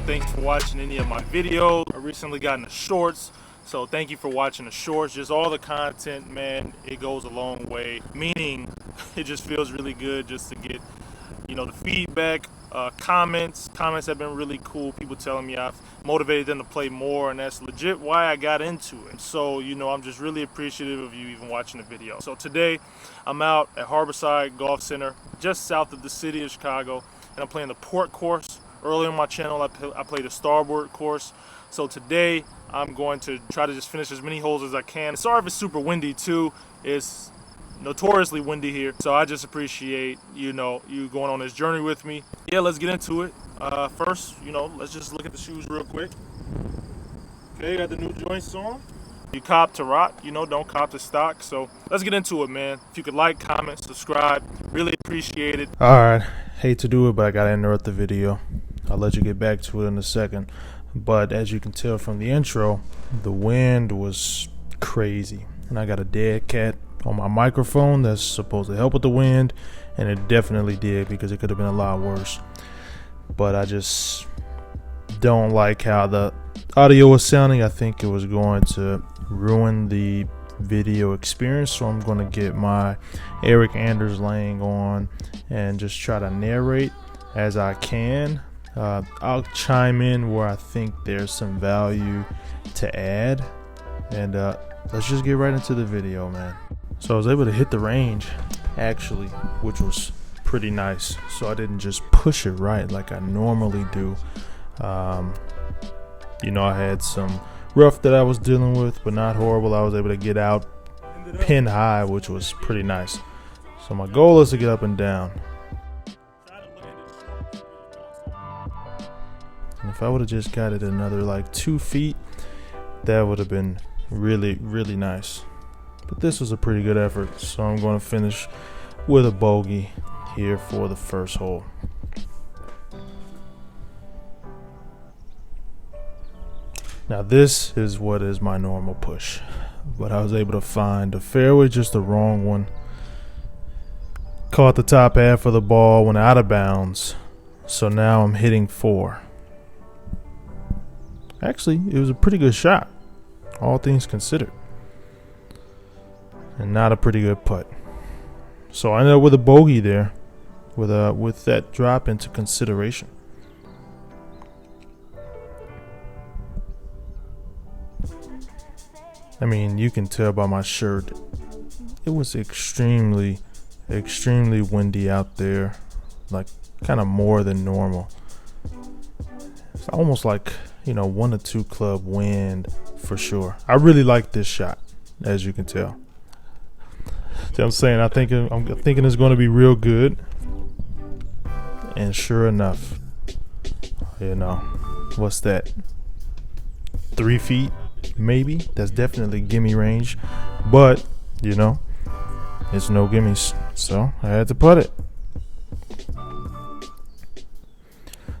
thanks for watching any of my videos. I recently got into shorts, so thank you for watching the shorts. Just all the content, man, it goes a long way. Meaning, it just feels really good just to get, the feedback, comments have been really cool. People telling me I've motivated them to play more, and that's legit why I got into it. So, I'm just really appreciative of you even watching the video. So today, I'm out at Harborside Golf Center, just south of the city of Chicago, and I'm playing the port course. Earlier on my channel, I played the starboard course. So today, I'm going to try to just finish as many holes as I can. Sorry if it's super windy too. It's notoriously windy here, so I just appreciate you going on this journey with me. Yeah, let's get into it. First, let's just look at the shoes real quick. Okay, got the new joints on. You cop to rock, don't cop to stock. So let's get into it, man. If you could like, comment, subscribe, really appreciate it. All right, hate to do it, but I gotta interrupt the video. I'll let you get back to it in a second. But as you can tell from the intro, the wind was crazy, and I got a dead cat on my microphone that's supposed to help with the wind, and it definitely did, because it could have been a lot worse. But I just don't like how the audio was sounding. I think it was going to ruin the video experience, so I'm going to get my Eric Anders Lang on and just try to narrate as I can. I'll chime in where I think there's some value to add, and let's just get right into the video, man. So I was able to hit the range, actually, which was pretty nice. So I didn't just push it right like I normally do. I had some rough that I was dealing with, but not horrible. I was able to get out pin high, which was pretty nice. So my goal is to get up and down. And if I would have just got it another like 2 feet, that would have been really, really nice. But this was a pretty good effort, so I'm going to finish with a bogey here for the first hole. Now this is what is my normal push, but I was able to find the fairway, just the wrong one. Caught the top half of the ball, went out of bounds, so now I'm hitting 4. Actually, it was a pretty good shot, all things considered, and not a pretty good putt. So I ended up with a bogey there, with that drop into consideration. I mean, you can tell by my shirt, it was extremely, extremely windy out there, like kind of more than normal. It's almost like 1 or 2 club wind for sure. I really like this shot, as you can tell. See what I'm saying? I'm thinking it's going to be real good. And sure enough, what's that? 3 feet, maybe? That's definitely gimme range. But, it's no gimmies. So I had to putt it.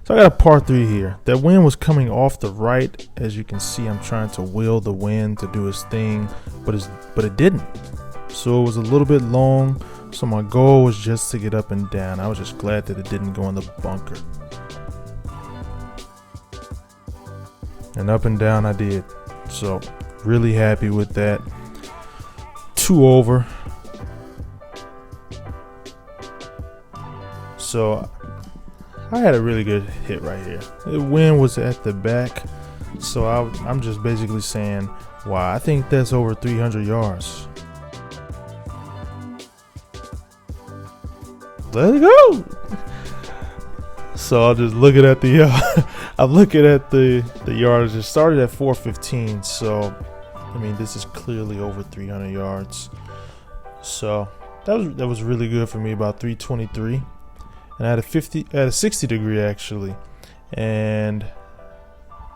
So I got a par 3 here. That wind was coming off the right. As you can see, I'm trying to will the wind to do its thing, but it didn't. So it was a little bit long. So my goal was just to get up and down. I was just glad that it didn't go in the bunker. And up and down I did. So really happy with that. 2 over. So I had a really good hit right here. The wind was at the back, so I'm just basically saying, wow, I think that's over 300 yards. Let it go. So I'll just look at the I'm looking at the yardage. It started at 415, so I mean this is clearly over 300 yards. So that was really good for me, about 323. And I had a 60 degree actually, and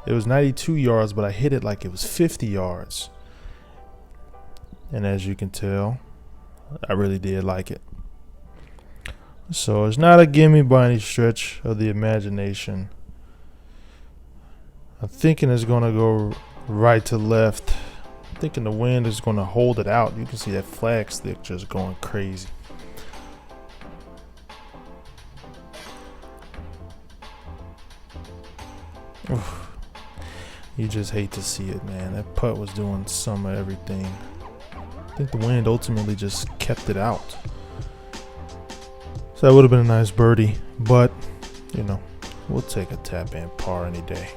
it was 92 yards, but I hit it like it was 50 yards. And as you can tell, I really did like it. So it's not a gimme by any stretch of the imagination. I'm thinking it's going to go right to left. I'm thinking the wind is going to hold it out. You can see that flag stick just going crazy. Oof. You just hate to see it, man. That putt was doing some of everything. I think the wind ultimately just kept it out. So that would have been a nice birdie, but you know, we'll take a tap and par any day.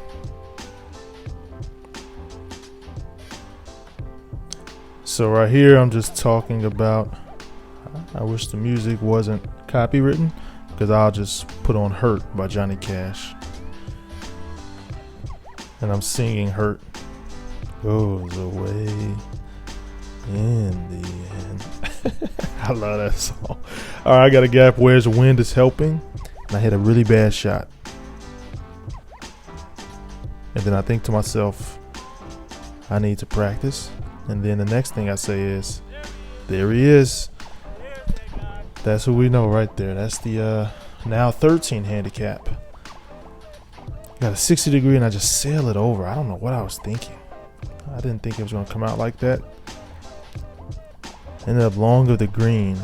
So right here, I'm just talking about, I wish the music wasn't copywritten, because I'll just put on Hurt by Johnny Cash. And I'm singing Hurt goes away in the end. I love that song. All right, I got a gap where the wind is helping, and I hit a really bad shot. And then I think to myself, I need to practice. And then the next thing I say is, there he is. That's who we know right there. That's the now 13 handicap. Got a 60 degree and I just sail it over. I don't know what I was thinking. I didn't think it was going to come out like that. Ended up long of the green,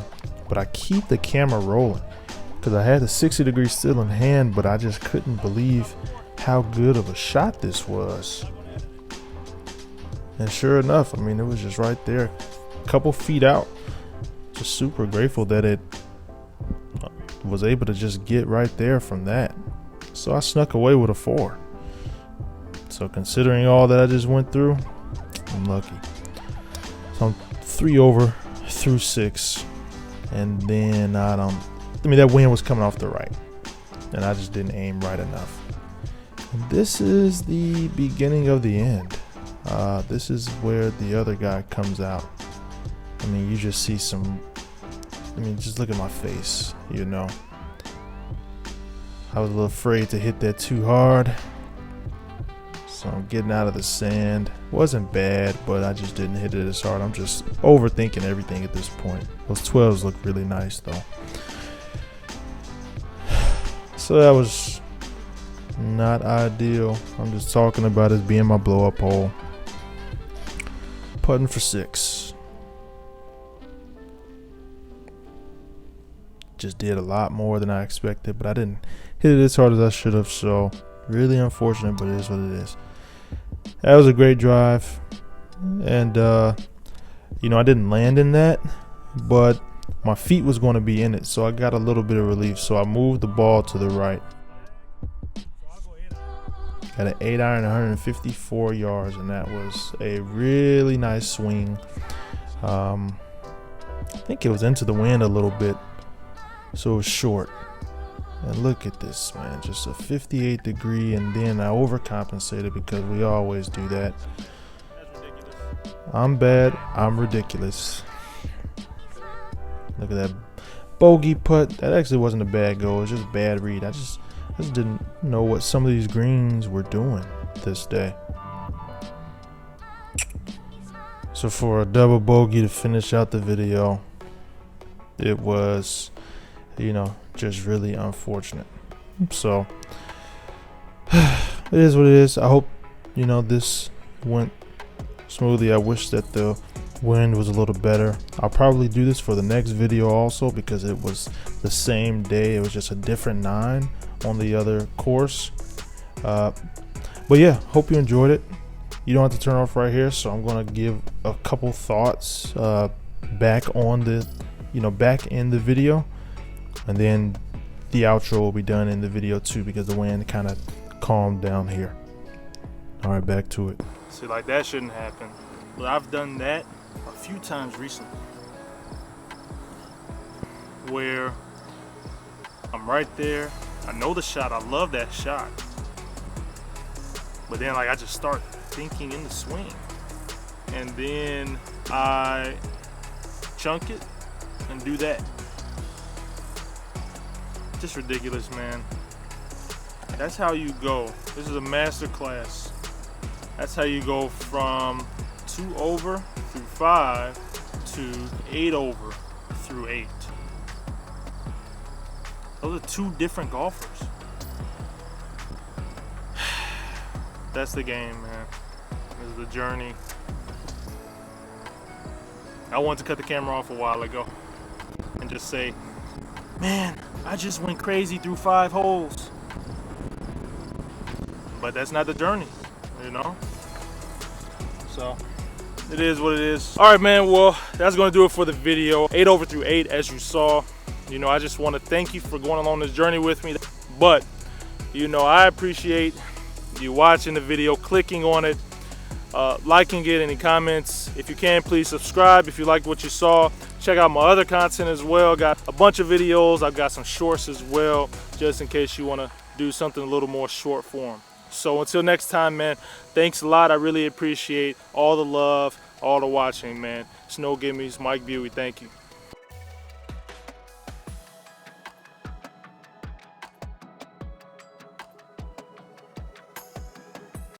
but I keep the camera rolling because I had the 60 degree still in hand, but I just couldn't believe how good of a shot this was. And sure enough, I mean, it was just right there, a couple feet out. Just super grateful that it was able to just get right there from that. So I snuck away with a 4. So considering all that I just went through, I'm lucky. So I'm 3 over through 6. And then that wind was coming off the right. And I just didn't aim right enough. And this is the beginning of the end. This is where the other guy comes out. I mean, you just see just look at my face, you know. I was a little afraid to hit that too hard. So I'm getting out of the sand. Wasn't bad, but I just didn't hit it as hard. I'm just overthinking everything at this point. Those 12s look really nice, though. So that was not ideal. I'm just talking about it being my blow-up hole. Putting for 6. Just did a lot more than I expected, but I didn't hit it as hard as I should have. So really unfortunate, but it is what it is. That was a great drive, and I didn't land in that, but my feet was going to be in it, so I got a little bit of relief. So I moved the ball to the right. Got an 8-iron, 154 yards, and that was a really nice swing. I think it was into the wind a little bit, so it was short. And look at this, man, just a 58 degree, and then I overcompensated because we always do that. I'm bad, I'm ridiculous. Look at that bogey putt. That actually wasn't a bad goal, it was just a bad read. I just didn't know what some of these greens were doing this day. So for a double bogey to finish out the video, it was, just really unfortunate. So it is what it is. I hope this went smoothly. I wish that the wind was a little better. I'll probably do this for the next video also because it was the same day. It was just a different 9 on the other course. But yeah, hope you enjoyed it. You don't have to turn off right here, so I'm gonna give a couple thoughts back in the video, and then the outro will be done in the video too because the wind kind of calmed down here. All right, back to it. See, like that shouldn't happen, but I've done that a few times recently where I'm right there, I know the shot, I love that shot, but then I just start thinking in the swing, and then I chunk it and do that. Just ridiculous, man. That's how you go. This is a master class. That's how you go from 2 over through 5 to 8 over through 8. Those are 2 different golfers. That's the game, man. This is the journey. I wanted to cut the camera off a while ago and just say, man, I just went crazy through 5 holes. but that's not the journey, you know? So it is what it is. All right, man, well, that's gonna do it for the video. 8 over through 8, as you saw. You know, I just wanna thank you for going along this journey with me. But, you know, I appreciate you watching the video, clicking on it, liking it, any comments. If you can, please subscribe if you liked what you saw. Check out my other content as well. Got a bunch of videos. I've got some shorts as well, just in case you wanna do something a little more short form. So until next time, man, thanks a lot. I really appreciate all the love, all the watching, man. Snow Gimmes, Mike Buey, thank you.